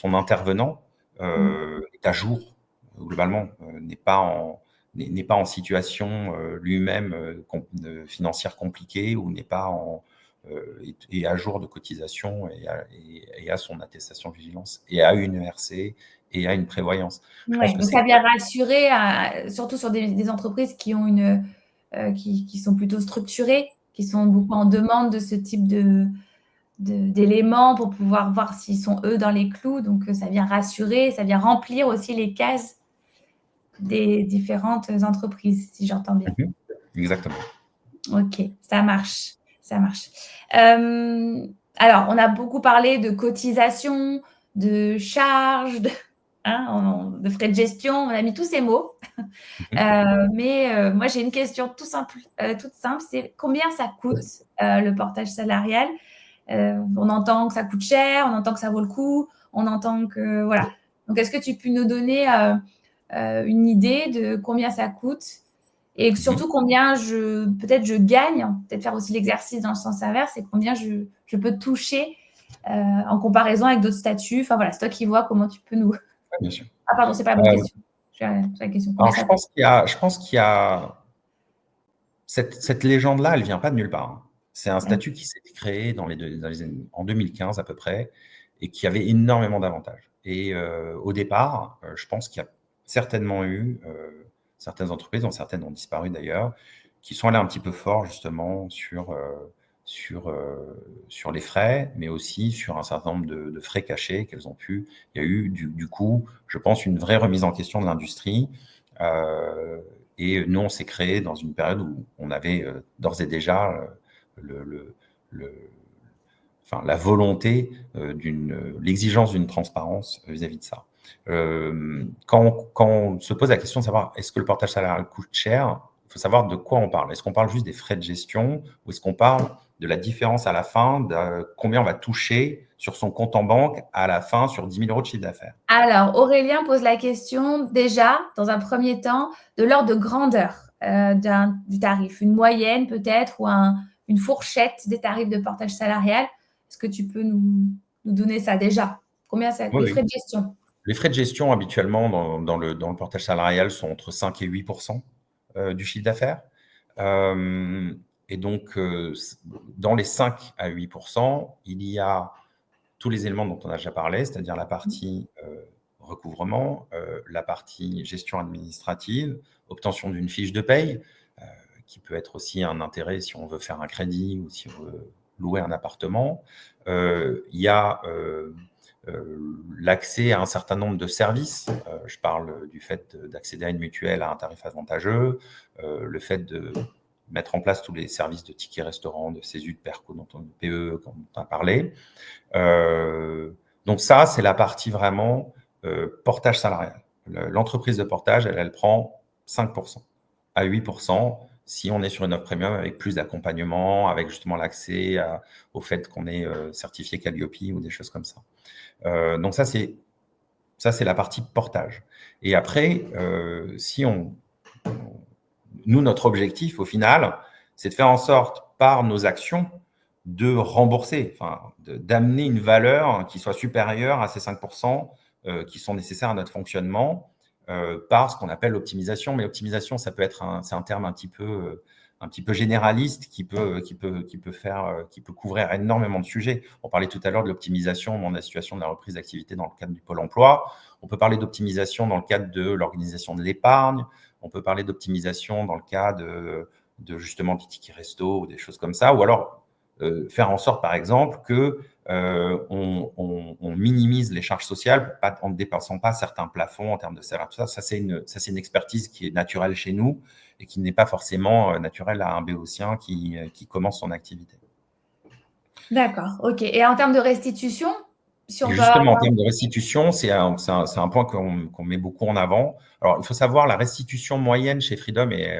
intervenant est à jour, globalement, n'est pas en situation lui-même financière compliquée ou n'est pas est à jour de cotisation et à son attestation de vigilance et à une ERC et à une prévoyance. Ouais, donc ça vient rassurer, surtout sur des entreprises qui ont qui sont plutôt structurées, qui sont beaucoup en demande de ce type d'éléments pour pouvoir voir s'ils sont eux dans les clous. Donc ça vient rassurer, ça vient remplir aussi les cases des différentes entreprises, si j'entends bien. Exactement. Ok, ça marche, ça marche. Alors, on a beaucoup parlé de cotisation, de charges, de frais de gestion. On a mis tous ces mots. Mais moi, j'ai une question toute simple, c'est combien ça coûte le portage salarial? On entend que ça coûte cher, on entend que ça vaut le coup, on entend que voilà. Donc, est-ce que tu peux nous donner une idée de combien ça coûte et surtout combien peut-être je gagne, peut-être faire aussi l'exercice dans le sens inverse, et combien je peux toucher en comparaison avec d'autres statuts. Enfin voilà, c'est toi qui vois comment tu peux nous. Bien sûr. Ah pardon, c'est pas la bonne question. C'est la question. Alors, je pense qu'il y a cette légende-là, elle vient pas de nulle part, hein. C'est un statut qui s'est créé en 2015 à peu près et qui avait énormément d'avantages. Et au départ, je pense qu'il y a certainement eu certaines entreprises, dont certaines ont disparu d'ailleurs, qui sont allées un petit peu fort justement sur les frais, mais aussi sur un certain nombre de frais cachés qu'elles ont pu. Il y a eu du coup, je pense, une vraie remise en question de l'industrie. Et nous, on s'est créé dans une période où on avait d'ores et déjà la volonté l'exigence d'une transparence vis-à-vis de ça. Quand on se pose la question de savoir est-ce que le portage salarial coûte cher, il faut savoir de quoi on parle. Est-ce qu'on parle juste des frais de gestion ou est-ce qu'on parle de la différence à la fin, de combien on va toucher sur son compte en banque à la fin sur 10 000 € de chiffre d'affaires? Alors, Aurélien pose la question déjà, dans un premier temps, de l'ordre de grandeur du tarif. Une moyenne peut-être ou une fourchette des tarifs de portage salarial. Est-ce que tu peux nous donner ça déjà? Combien ça coûte? Les frais de gestion? Les frais de gestion, habituellement, dans le portage salarial, sont entre 5 et 8% du chiffre d'affaires. Et donc, dans les 5 à 8%, il y a tous les éléments dont on a déjà parlé, c'est-à-dire la partie recouvrement, la partie gestion administrative, obtention d'une fiche de paye, qui peut être aussi un intérêt si on veut faire un crédit ou si on veut louer un appartement. Il y a l'accès à un certain nombre de services. Je parle du fait d'accéder à une mutuelle à un tarif avantageux, le fait de mettre en place tous les services de tickets restaurant, de CESU, de PERCO, dont PE, dont on a parlé. Donc ça, c'est la partie vraiment portage salarial. L'entreprise de portage, elle prend 5% à 8% si on est sur une offre premium avec plus d'accompagnement, avec justement l'accès au fait qu'on est certifié Calliope ou des choses comme ça. Donc ça, c'est la partie portage. Et après, nous, notre objectif, au final, c'est de faire en sorte, par nos actions, de rembourser, d'amener une valeur qui soit supérieure à ces 5% qui sont nécessaires à notre fonctionnement par ce qu'on appelle l'optimisation. Mais l'optimisation, c'est un terme un petit peu généraliste qui peut couvrir énormément de sujets. On parlait tout à l'heure de l'optimisation dans la situation de la reprise d'activité dans le cadre du Pôle emploi. On peut parler d'optimisation dans le cadre de l'organisation de l'épargne. On peut parler d'optimisation dans le cas de justement des tickets resto ou des choses comme ça. Ou alors faire en sorte, par exemple, que on minimise les charges sociales en ne dépassant pas certains plafonds en termes de salaire. Ça, c'est une expertise qui est naturelle chez nous et qui n'est pas forcément naturelle à un béotien qui commence son activité. D'accord, ok. Et en termes de restitution, justement, en termes de restitution, c'est un point qu'on met beaucoup en avant. Alors, il faut savoir, la restitution moyenne chez Freedom est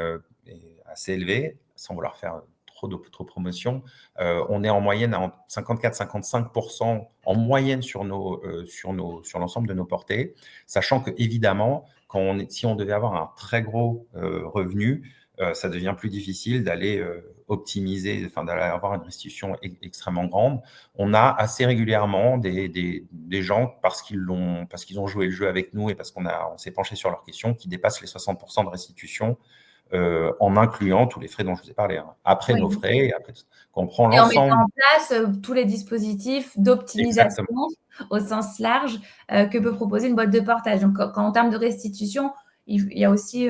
assez élevée, sans vouloir faire d'autopromotion, on est en moyenne à 54-55% en moyenne sur l'ensemble de nos portées, sachant que évidemment, si on devait avoir un très gros revenu, ça devient plus difficile d'aller optimiser, d'aller avoir une restitution extrêmement grande. On a assez régulièrement des gens, parce qu'ils ont joué le jeu avec nous et parce qu'on s'est penché sur leurs questions, qui dépassent les 60% de restitution, en incluant tous les frais dont je vous ai parlé. Après nos frais, après qu'on prend l'ensemble. Et en mettant en place tous les dispositifs d'optimisation au sens large que peut proposer une boîte de portage. Donc, en termes de restitution, il y a aussi,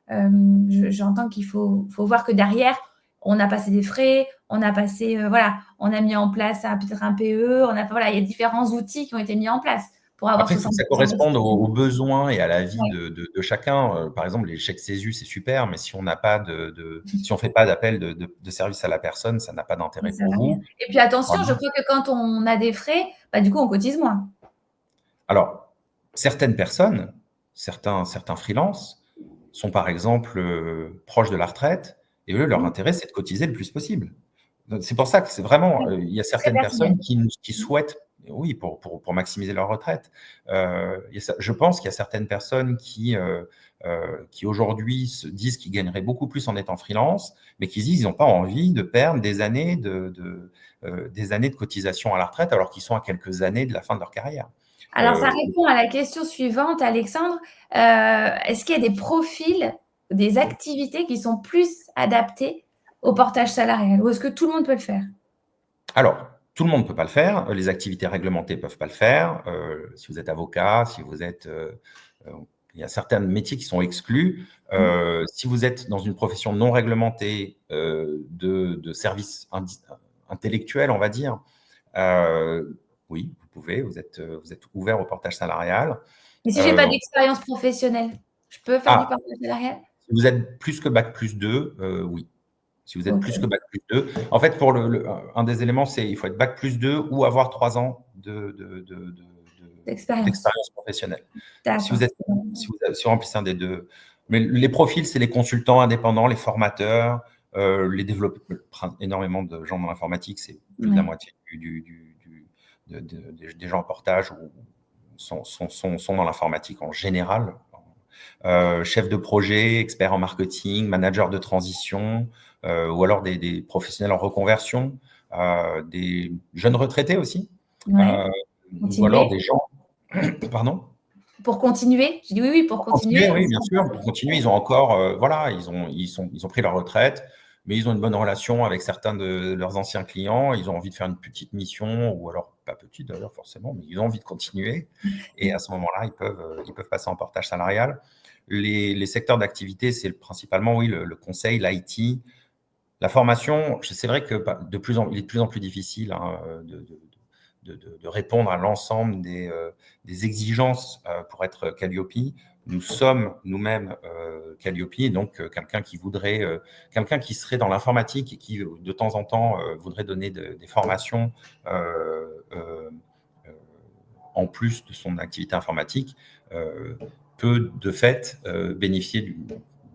j'entends qu'il faut voir que derrière, on a passé des frais, on a mis en place peut-être un PE, il y a différents outils qui ont été mis en place. Après, il faut que ça corresponde aux besoins et à la vie de chacun. Par exemple, les chèques CESU, c'est super, mais si on n'a pas si on fait pas d'appel de service à la personne, ça n'a pas d'intérêt pour vous. Et puis attention, je crois que quand on a des frais, du coup, on cotise moins. Alors, certaines personnes, certains freelances sont par exemple proches de la retraite et eux, leur intérêt, c'est de cotiser le plus possible. C'est pour ça que c'est vraiment, il y a certaines personnes qui souhaitent, oui, pour maximiser leur retraite. Je pense qu'il y a certaines personnes qui aujourd'hui se disent qu'ils gagneraient beaucoup plus en étant freelance, mais qui se disent qu'ils n'ont pas envie de perdre des années de cotisation à la retraite alors qu'ils sont à quelques années de la fin de leur carrière. Alors, ça répond à la question suivante, Alexandre. Est-ce qu'il y a des profils, des activités qui sont plus adaptées au portage salarial, ou est-ce que tout le monde peut le faire? Alors, tout le monde ne peut pas le faire. Les activités réglementées ne peuvent pas le faire. Si vous êtes avocat, si vous êtes… il y a certains métiers qui sont exclus. Si vous êtes dans une profession non réglementée de services intellectuels, on va dire, oui, vous pouvez, vous êtes ouvert au portage salarial. Mais si je n'ai pas d'expérience professionnelle, je peux faire du portage salarial? Si vous êtes plus que Bac+2, oui. Si vous êtes plus que Bac+2. En fait, pour un des éléments, c'est il faut être Bac+2 ou avoir 3 ans d'expérience professionnelle. Si vous remplissez un des deux. Mais les profils, c'est les consultants indépendants, les formateurs, les développeurs. Énormément de gens dans l'informatique, c'est plus de la moitié des gens en portage sont dans l'informatique en général. Chef de projet, expert en marketing, manager de transition, ou alors des professionnels en reconversion, des jeunes retraités aussi, ou alors des gens… Pardon ? Pour continuer ? Je dis oui, pour continuer. Oui, bien sûr. Pour continuer, ils ont encore… ils ont pris leur retraite, mais ils ont une bonne relation avec certains de leurs anciens clients. Ils ont envie de faire une petite mission, ou alors pas petite d'ailleurs forcément, mais ils ont envie de continuer. Et à ce moment-là, ils peuvent passer en portage salarial. Les secteurs d'activité, c'est principalement, oui, le conseil, l'IT. La formation, c'est vrai que il est de plus en plus difficile de répondre à l'ensemble des exigences pour être Calliope. Nous sommes nous-mêmes Calliope, et donc quelqu'un qui serait dans l'informatique et qui, de temps en temps, voudrait donner des formations en plus de son activité informatique, peut de fait bénéficier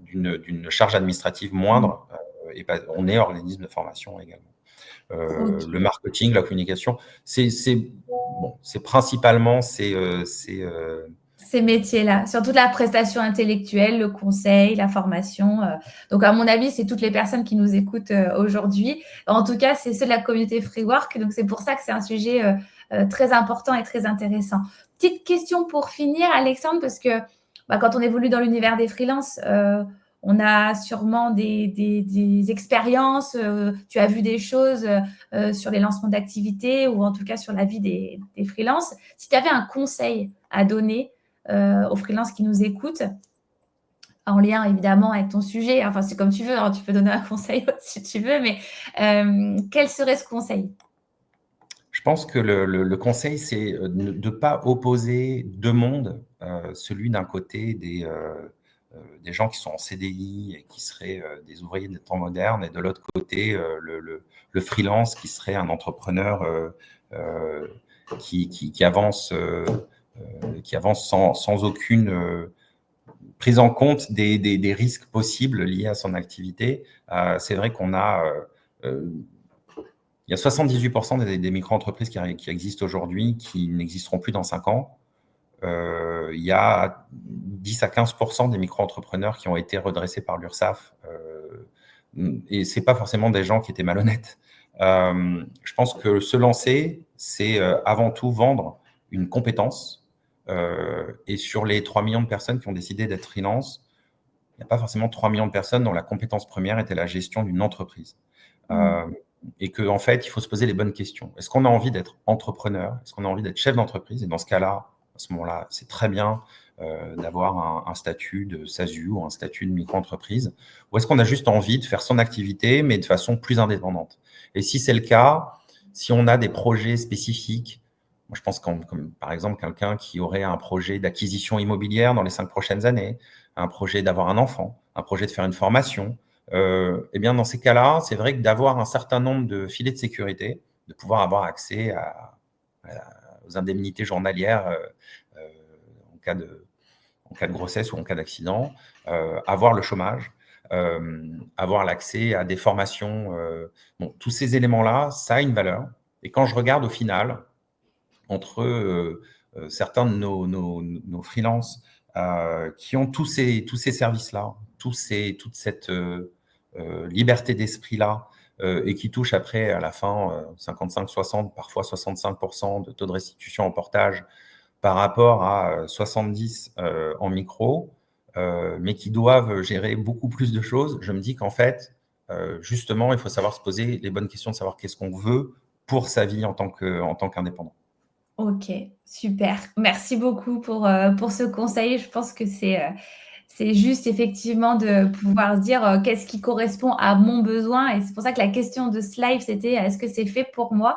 d'une charge administrative moindre. Et on est organisme de formation également. Le marketing, la communication, c'est principalement ces métiers-là, surtout la prestation intellectuelle, le conseil, la formation. Donc, à mon avis, c'est toutes les personnes qui nous écoutent aujourd'hui. En tout cas, c'est ceux de la communauté Freework. Donc, c'est pour ça que c'est un sujet très important et très intéressant. Petite question pour finir, Alexandre, parce que quand on évolue dans l'univers des freelances, on a sûrement des expériences, tu as vu des choses sur les lancements d'activités ou en tout cas sur la vie des freelances. Si tu avais un conseil à donner aux freelances qui nous écoutent, en lien évidemment avec ton sujet, enfin c'est comme tu veux, hein, tu peux donner un conseil si tu veux, mais quel serait ce conseil ? Je pense que le conseil, c'est de ne pas opposer deux mondes, celui d'un côté des gens qui sont en CDI et qui seraient des ouvriers des temps modernes, et de l'autre côté, le freelance qui serait un entrepreneur qui avance sans aucune prise en compte des risques possibles liés à son activité. C'est vrai qu'on a il y a 78% des micro-entreprises qui existent aujourd'hui qui n'existeront plus dans 5 ans. Il y a 10 à 15% des micro-entrepreneurs qui ont été redressés par l'URSSAF. Et ce n'est pas forcément des gens qui étaient malhonnêtes. Je pense que se lancer, c'est avant tout vendre une compétence. Et sur les 3 millions de personnes qui ont décidé d'être freelance, il n'y a pas forcément 3 millions de personnes dont la compétence première était la gestion d'une entreprise. Et qu'en fait, il faut se poser les bonnes questions. Est-ce qu'on a envie d'être entrepreneur? Est-ce qu'on a envie d'être chef d'entreprise? Et dans ce cas-là, à ce moment-là, c'est très bien d'avoir un statut de SASU ou un statut de micro-entreprise. Ou est-ce qu'on a juste envie de faire son activité, mais de façon plus indépendante? Et si c'est le cas, si on a des projets spécifiques, moi je pense comme par exemple quelqu'un qui aurait un projet d'acquisition immobilière dans les 5 prochaines années, un projet d'avoir un enfant, un projet de faire une formation, eh bien, dans ces cas-là, c'est vrai que d'avoir un certain nombre de filets de sécurité, de pouvoir avoir accès aux indemnités journalières en cas de grossesse ou en cas d'accident, avoir le chômage, avoir l'accès à des formations. Bon, tous ces éléments-là, ça a une valeur. Et quand je regarde au final, entre certains de nos freelances qui ont tous ces services-là, toute cette liberté d'esprit-là, et qui touchent après, à la fin, 55-60, parfois 65% de taux de restitution en portage par rapport à 70 en micro, mais qui doivent gérer beaucoup plus de choses. Je me dis qu'en fait, justement, il faut savoir se poser les bonnes questions de savoir qu'est-ce qu'on veut pour sa vie en tant qu'indépendant. Ok, super. Merci beaucoup pour ce conseil. Je pense que c'est juste effectivement de pouvoir se dire qu'est-ce qui correspond à mon besoin. Et c'est pour ça que la question de ce live, c'était est-ce que c'est fait pour moi?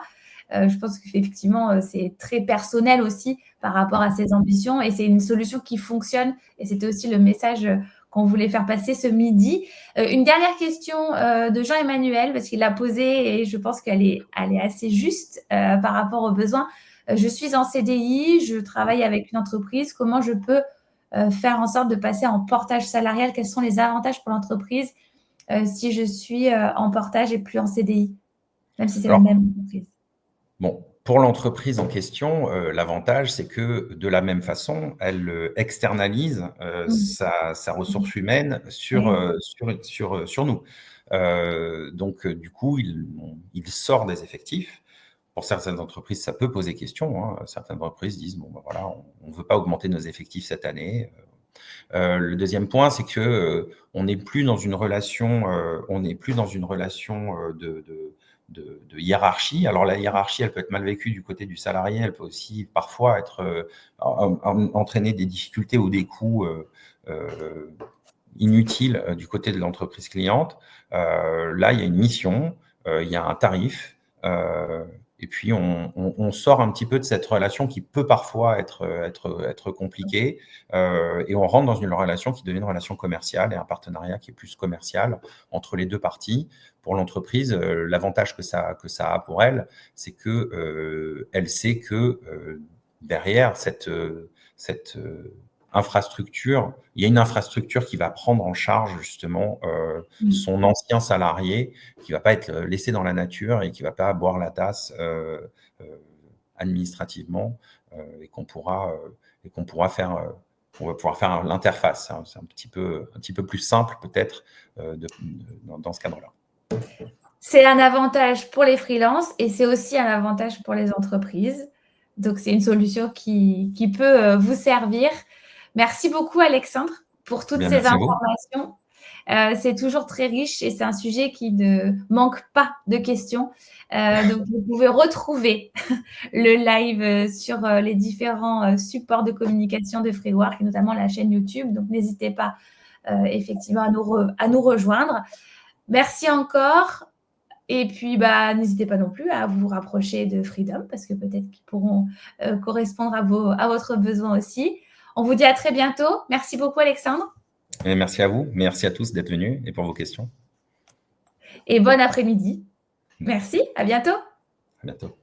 Je pense qu'effectivement, c'est très personnel aussi par rapport à ses ambitions et c'est une solution qui fonctionne. Et c'était aussi le message qu'on voulait faire passer ce midi. Une dernière question de Jean-Emmanuel, parce qu'il l'a posée et je pense qu'elle est assez juste par rapport aux besoins. Je suis en CDI, je travaille avec une entreprise. Comment je peux faire en sorte de passer en portage salarial? Quels sont les avantages pour l'entreprise si je suis en portage et plus en CDI, même si c'est la même entreprise? Bon, pour l'entreprise en question, l'avantage, c'est que de la même façon, elle externalise sa ressource humaine sur nous. Donc, du coup, il sort des effectifs. Pour certaines entreprises, ça peut poser question. Hein. Certaines entreprises disent, bon, ben voilà, on ne veut pas augmenter nos effectifs cette année. Le deuxième point, c'est que on n'est plus dans une relation, de hiérarchie. Alors la hiérarchie, elle peut être mal vécue du côté du salarié, elle peut aussi parfois entraîner des difficultés ou des coûts inutiles du côté de l'entreprise cliente. Là, il y a une mission, il y a un tarif. Et puis, on sort un petit peu de cette relation qui peut parfois être compliquée et on rentre dans une relation qui devient une relation commerciale et un partenariat qui est plus commercial entre les deux parties. Pour l'entreprise, l'avantage que ça a pour elle, c'est que elle sait que derrière cette infrastructure, il y a une infrastructure qui va prendre en charge justement son ancien salarié, qui va pas être laissé dans la nature et qui va pas boire la tasse administrativement et qu'on pourra faire. On va pouvoir faire l'interface. Hein. C'est un petit peu plus simple peut-être dans ce cadre-là. C'est un avantage pour les freelances et c'est aussi un avantage pour les entreprises. Donc, c'est une solution qui peut vous servir. Merci beaucoup, Alexandre, pour toutes ces informations. C'est toujours très riche et c'est un sujet qui ne manque pas de questions. Donc, vous pouvez retrouver le live sur les différents supports de communication de Freework, et notamment la chaîne YouTube. Donc, n'hésitez pas effectivement à nous rejoindre. Merci encore. Et puis, n'hésitez pas non plus à vous rapprocher de Freedom parce que peut-être qu'ils pourront correspondre à votre besoin aussi. On vous dit à très bientôt. Merci beaucoup, Alexandre. Et merci à vous. Merci à tous d'être venus et pour vos questions. Et bon après-midi. Merci. À bientôt. À bientôt.